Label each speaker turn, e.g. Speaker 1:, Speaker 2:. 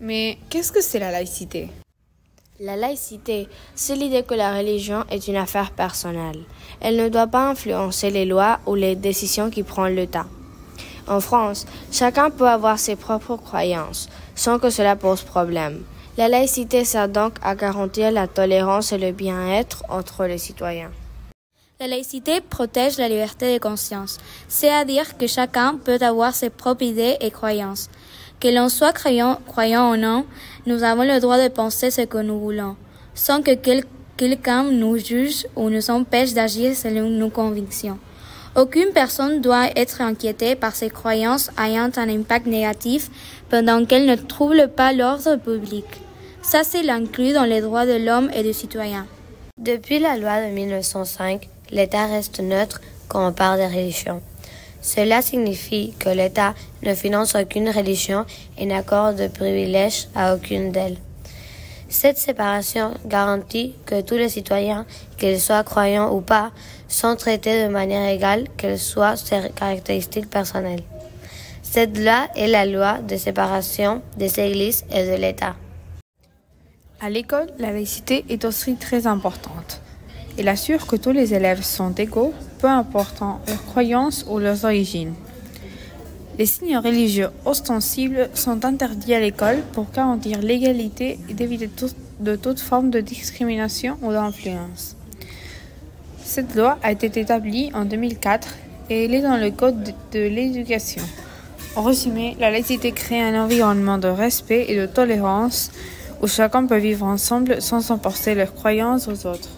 Speaker 1: Mais qu'est-ce que c'est la laïcité?
Speaker 2: La laïcité, c'est l'idée que la religion est une affaire personnelle. Elle ne doit pas influencer les lois ou les décisions qui prend l'État. En France, chacun peut avoir ses propres croyances, sans que cela pose problème. La laïcité sert donc à garantir la tolérance et le bien-être entre les citoyens.
Speaker 3: La laïcité protège la liberté de conscience, c'est-à-dire que chacun peut avoir ses propres idées et croyances. Que l'on soit croyant ou non, nous avons le droit de penser ce que nous voulons, sans que quelqu'un nous juge ou nous empêche d'agir selon nos convictions. Aucune personne doit être inquiétée par ses croyances ayant un impact négatif pendant qu'elle ne trouble pas l'ordre public. Ça, c'est inclus dans les droits de l'homme et du citoyen.
Speaker 2: Depuis la loi de 1905, l'État reste neutre quand on parle des religions. Cela signifie que l'État ne finance aucune religion et n'accorde de privilèges à aucune d'elles. Cette séparation garantit que tous les citoyens, qu'ils soient croyants ou pas, sont traités de manière égale, quelles soient leurs caractéristiques personnelles. Cette loi est la loi de séparation des églises et de l'État.
Speaker 1: À l'école, la laïcité est aussi très importante. Elle assure que tous les élèves sont égaux, peu important leurs croyances ou leurs origines. Les signes religieux ostensibles sont interdits à l'école pour garantir l'égalité et d'éviter de toute forme de discrimination ou d'influence. Cette loi a été établie en 2004 et elle est dans le Code de l'éducation. En résumé, la laïcité crée un environnement de respect et de tolérance où chacun peut vivre ensemble sans emporter leurs croyances aux autres.